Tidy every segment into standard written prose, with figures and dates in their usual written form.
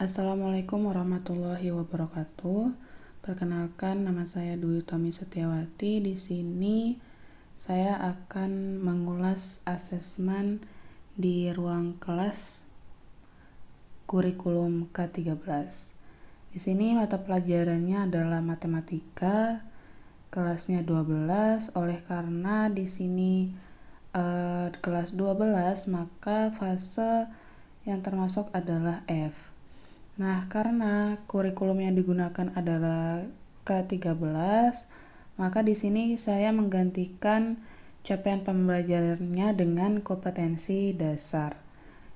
Assalamualaikum warahmatullahi wabarakatuh. Perkenalkan, nama saya Dwi Utami Setiawati. Di sini saya akan mengulas asesmen di ruang kelas kurikulum K13. Di sini mata pelajarannya adalah matematika, kelasnya 12. Oleh karena di sini kelas 12, maka fase yang termasuk adalah F. Nah, karena kurikulum yang digunakan adalah K13, maka di sini saya menggantikan capaian pembelajarannya dengan kompetensi dasar,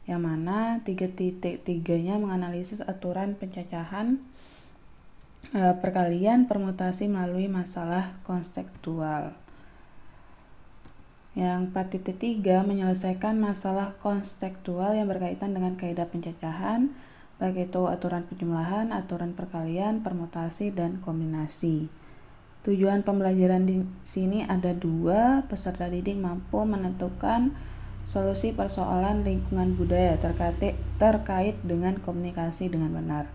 yang mana 3.3-nya menganalisis aturan pencacahan, perkalian, permutasi melalui masalah konseptual. Yang 4.3 menyelesaikan masalah konseptual yang berkaitan dengan kaidah pencacahan, baik itu aturan penjumlahan, aturan perkalian, permutasi, dan kombinasi. Tujuan pembelajaran di sini ada 2. Peserta didik mampu menentukan solusi persoalan lingkungan budaya terkait dengan komunikasi dengan benar.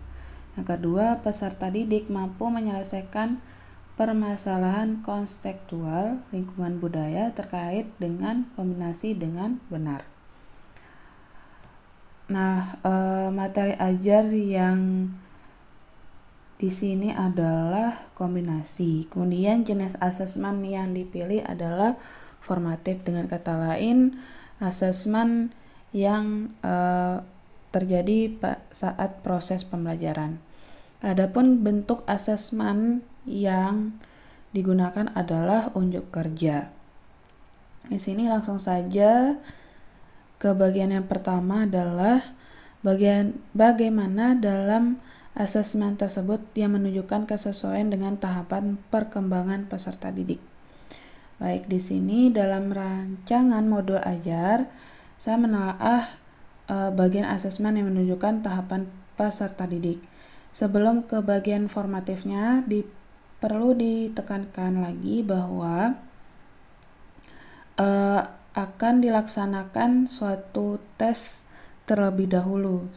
Yang kedua, peserta didik mampu menyelesaikan permasalahan konseptual lingkungan budaya terkait dengan kombinasi dengan benar. Nah, materi ajar yang di sini adalah kombinasi. Kemudian jenis asesmen yang dipilih adalah formatif, dengan kata lain asesmen yang terjadi saat proses pembelajaran. Adapun bentuk asesmen yang digunakan adalah unjuk kerja. Di sini langsung saja ke bagian yang pertama adalah bagaimana dalam asesmen tersebut yang menunjukkan kesesuaian dengan tahapan perkembangan peserta didik. Baik, di sini dalam rancangan modul ajar saya menelaah bagian asesmen yang menunjukkan tahapan peserta didik. Sebelum ke bagian formatifnya, perlu ditekankan lagi bahwa akan dilaksanakan suatu tes terlebih dahulu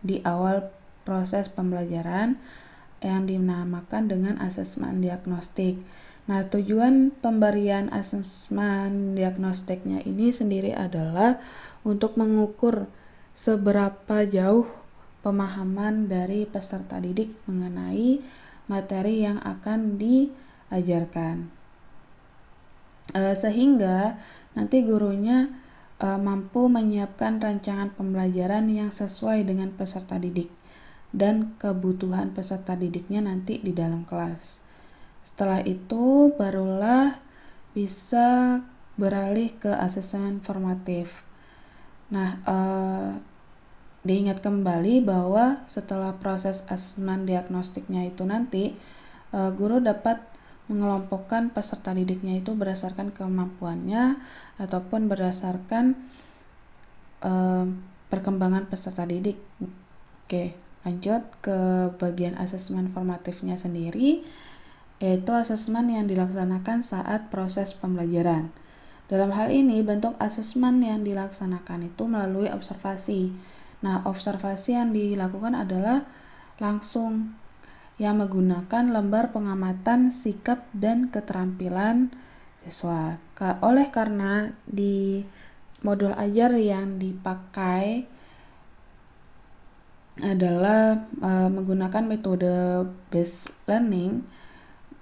di awal proses pembelajaran yang dinamakan dengan asesmen diagnostik. Nah, tujuan pemberian asesmen diagnostiknya ini sendiri adalah untuk mengukur seberapa jauh pemahaman dari peserta didik mengenai materi yang akan diajarkan. Sehingga nanti gurunya mampu menyiapkan rancangan pembelajaran yang sesuai dengan peserta didik dan kebutuhan peserta didiknya nanti di dalam kelas. Setelah itu barulah bisa beralih ke asesmen formatif. Nah, diingat kembali bahwa setelah proses asesmen diagnostiknya itu nanti guru dapat mengelompokkan peserta didiknya itu berdasarkan kemampuannya ataupun berdasarkan perkembangan peserta didik. Oke, lanjut ke bagian asesmen formatifnya sendiri, yaitu asesmen yang dilaksanakan saat proses pembelajaran. Dalam hal ini, bentuk asesmen yang dilaksanakan itu melalui observasi. Nah, observasi yang dilakukan adalah langsung, yang menggunakan lembar pengamatan sikap dan keterampilan siswa. Oleh karena di modul ajar yang dipakai adalah menggunakan metode based learning,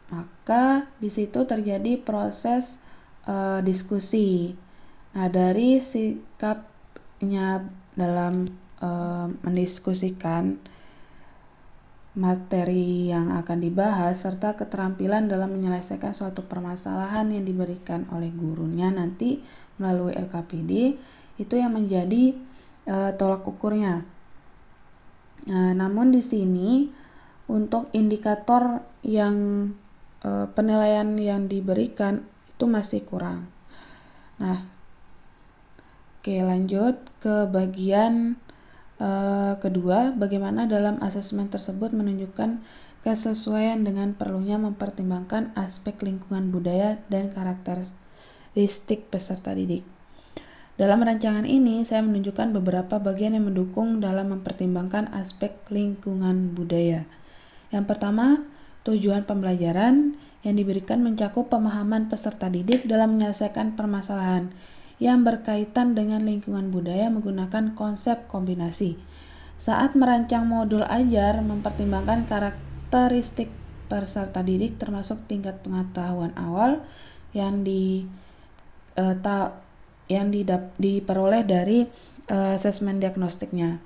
maka di situ terjadi proses diskusi. Nah, dari sikapnya dalam mendiskusikan materi yang akan dibahas serta keterampilan dalam menyelesaikan suatu permasalahan yang diberikan oleh gurunya nanti melalui LKPD, itu yang menjadi tolak ukurnya. Namun di sini untuk indikator yang penilaian yang diberikan itu masih kurang. Nah, oke, lanjut ke bagian kedua, bagaimana dalam asesmen tersebut menunjukkan kesesuaian dengan perlunya mempertimbangkan aspek lingkungan budaya dan karakteristik peserta didik. Dalam rancangan ini, saya menunjukkan beberapa bagian yang mendukung dalam mempertimbangkan aspek lingkungan budaya. Yang pertama, tujuan pembelajaran yang diberikan mencakup pemahaman peserta didik dalam menyelesaikan permasalahan yang berkaitan dengan lingkungan budaya menggunakan konsep kombinasi. Saat merancang modul ajar, mempertimbangkan karakteristik peserta didik termasuk tingkat pengetahuan awal yang diperoleh dari asesmen diagnostiknya.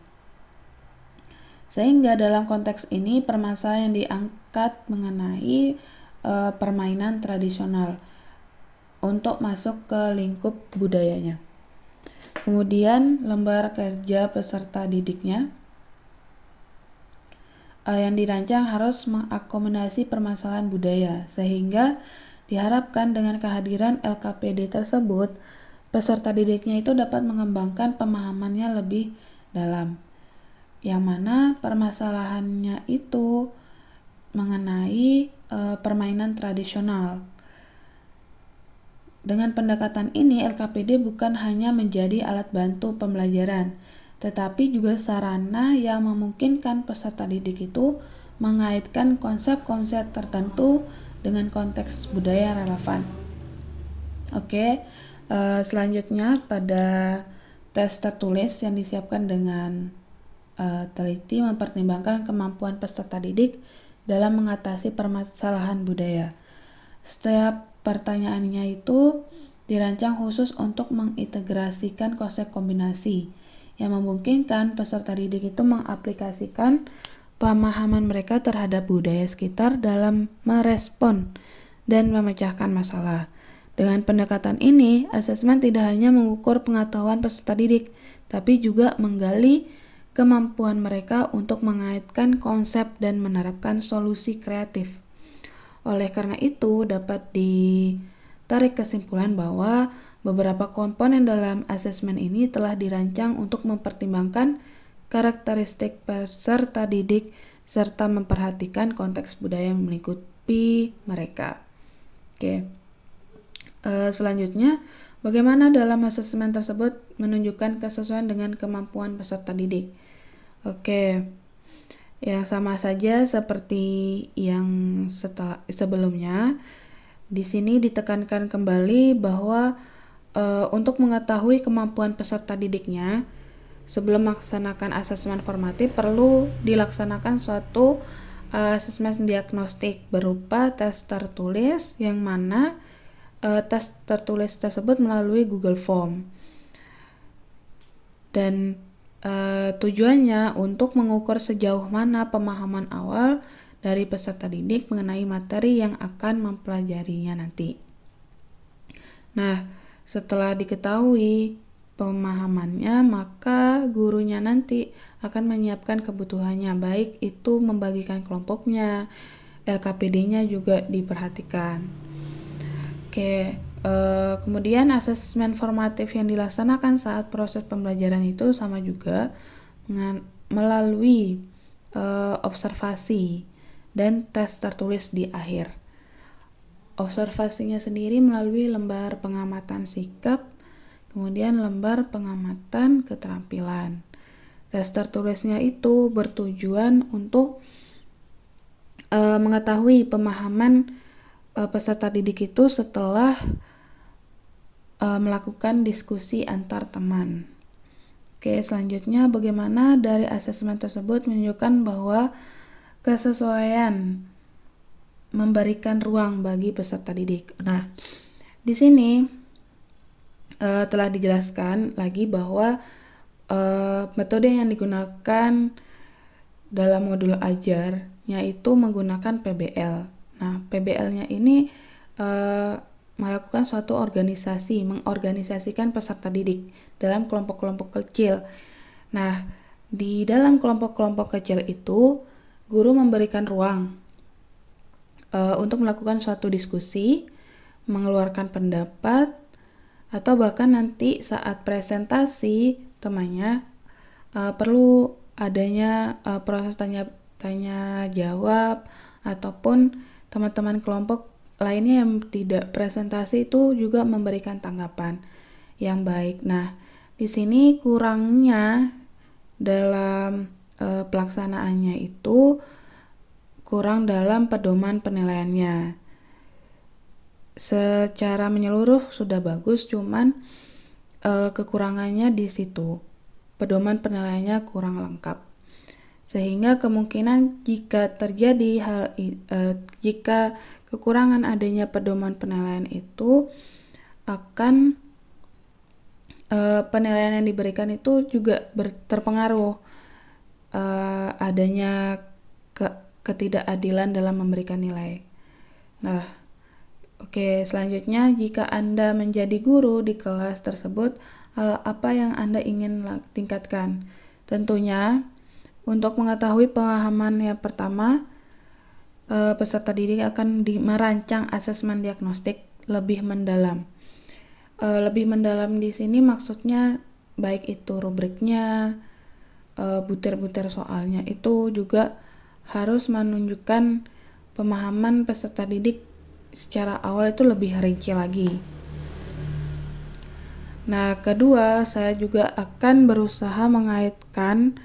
Sehingga dalam konteks ini permasalahan yang diangkat mengenai permainan tradisional untuk masuk ke lingkup budayanya. Kemudian lembar kerja peserta didiknya yang dirancang harus mengakomodasi permasalahan budaya, sehingga diharapkan dengan kehadiran LKPD tersebut, peserta didiknya itu dapat mengembangkan pemahamannya lebih dalam, yang mana permasalahannya itu mengenai permainan tradisional. Dengan pendekatan ini, LKPD bukan hanya menjadi alat bantu pembelajaran, tetapi juga sarana yang memungkinkan peserta didik itu mengaitkan konsep-konsep tertentu dengan konteks budaya relevan. Oke, selanjutnya pada tes tertulis yang disiapkan dengan teliti mempertimbangkan kemampuan peserta didik dalam mengatasi permasalahan budaya. Setiap pertanyaannya itu dirancang khusus untuk mengintegrasikan konsep kombinasi yang memungkinkan peserta didik itu mengaplikasikan pemahaman mereka terhadap budaya sekitar dalam merespon dan memecahkan masalah. Dengan pendekatan ini, asesmen tidak hanya mengukur pengetahuan peserta didik, tapi juga menggali kemampuan mereka untuk mengaitkan konsep dan menerapkan solusi kreatif. Oleh karena itu, dapat ditarik kesimpulan bahwa beberapa komponen dalam asesmen ini telah dirancang untuk mempertimbangkan karakteristik peserta didik serta memperhatikan konteks budaya yang melingkupi mereka. Oke. Selanjutnya, bagaimana dalam asesmen tersebut menunjukkan kesesuaian dengan kemampuan peserta didik? Oke. Yang sama saja seperti yang sebelumnya. Di sini ditekankan kembali bahwa untuk mengetahui kemampuan peserta didiknya, sebelum melaksanakan asesmen formatif perlu dilaksanakan suatu asesmen diagnostik berupa tes tertulis, yang mana tes tertulis tersebut melalui Google Form. Dan tujuannya untuk mengukur sejauh mana pemahaman awal dari peserta didik mengenai materi yang akan mempelajarinya nanti. Nah, setelah diketahui pemahamannya, maka gurunya nanti akan menyiapkan kebutuhannya, baik itu membagikan kelompoknya, LKPD-nya juga diperhatikan. Oke. Kemudian asesmen formatif yang dilaksanakan saat proses pembelajaran itu sama juga melalui observasi dan tes tertulis di akhir. Observasinya sendiri melalui lembar pengamatan sikap, kemudian lembar pengamatan keterampilan. Tes tertulisnya itu bertujuan untuk mengetahui pemahaman peserta didik itu setelah melakukan diskusi antar teman. Oke, selanjutnya bagaimana dari asesmen tersebut menunjukkan bahwa kesesuaian memberikan ruang bagi peserta didik. Nah, di sini telah dijelaskan lagi bahwa metode yang digunakan dalam modul ajar yaitu menggunakan PBL. Nah, PBL-nya ini melakukan suatu mengorganisasikan peserta didik dalam kelompok-kelompok kecil. Nah, di dalam kelompok-kelompok kecil itu, guru memberikan ruang untuk melakukan suatu diskusi, mengeluarkan pendapat, atau bahkan nanti saat presentasi temannya perlu adanya proses tanya jawab, ataupun teman-teman kelompok lainnya yang tidak presentasi itu juga memberikan tanggapan, yang baik. Nah, di sini kurangnya dalam pelaksanaannya itu kurang dalam pedoman penilaiannya. Secara menyeluruh sudah bagus, cuman kekurangannya di situ. Pedoman penilaiannya kurang lengkap. Sehingga kemungkinan jika terjadi jika kekurangan adanya pedoman penilaian itu akan penilaian yang diberikan itu juga terpengaruh adanya ketidakadilan dalam memberikan nilai. Nah, oke, selanjutnya jika Anda menjadi guru di kelas tersebut, hal apa yang Anda ingin tingkatkan? Tentunya untuk mengetahui pemahaman yang pertama, peserta didik akan merancang asesmen diagnostik lebih mendalam. Lebih mendalam di sini maksudnya baik itu rubriknya, butir-butir soalnya itu juga harus menunjukkan pemahaman peserta didik secara awal itu lebih rinci lagi. Nah, kedua, saya juga akan berusaha mengaitkan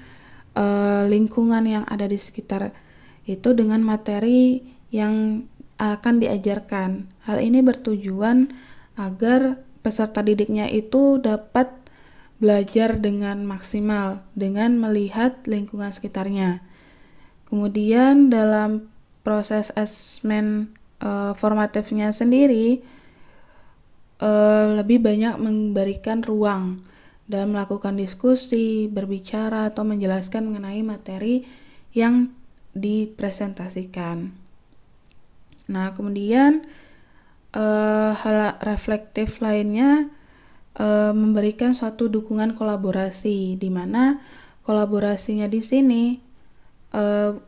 lingkungan yang ada di sekitar itu dengan materi yang akan diajarkan. Hal ini bertujuan agar peserta didiknya itu dapat belajar dengan maksimal dengan melihat lingkungan sekitarnya. Kemudian dalam proses asesmen formatifnya sendiri lebih banyak memberikan ruang dalam melakukan diskusi, berbicara, atau menjelaskan mengenai materi yang dipresentasikan. Nah, kemudian hal reflektif lainnya memberikan suatu dukungan kolaborasi, di mana kolaborasinya di sini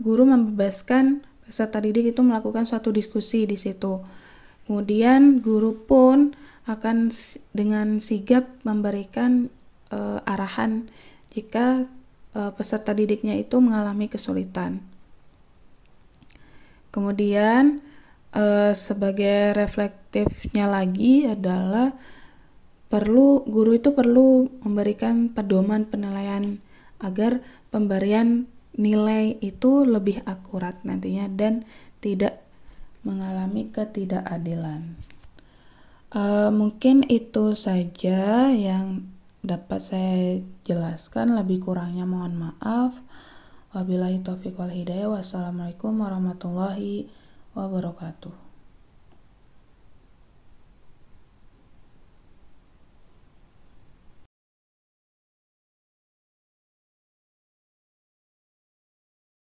guru membebaskan peserta didik itu melakukan suatu diskusi di situ. Kemudian guru pun akan dengan sigap memberikan arahan jika peserta didiknya itu mengalami kesulitan. Kemudian sebagai reflektifnya lagi adalah guru itu perlu memberikan pedoman penilaian agar pemberian nilai itu lebih akurat nantinya dan tidak mengalami ketidakadilan. Mungkin itu saja yang dapat saya jelaskan, lebih kurangnya mohon maaf. Wabillahi taufiq wal hidayah. Wassalamualaikum warahmatullahi wabarakatuh.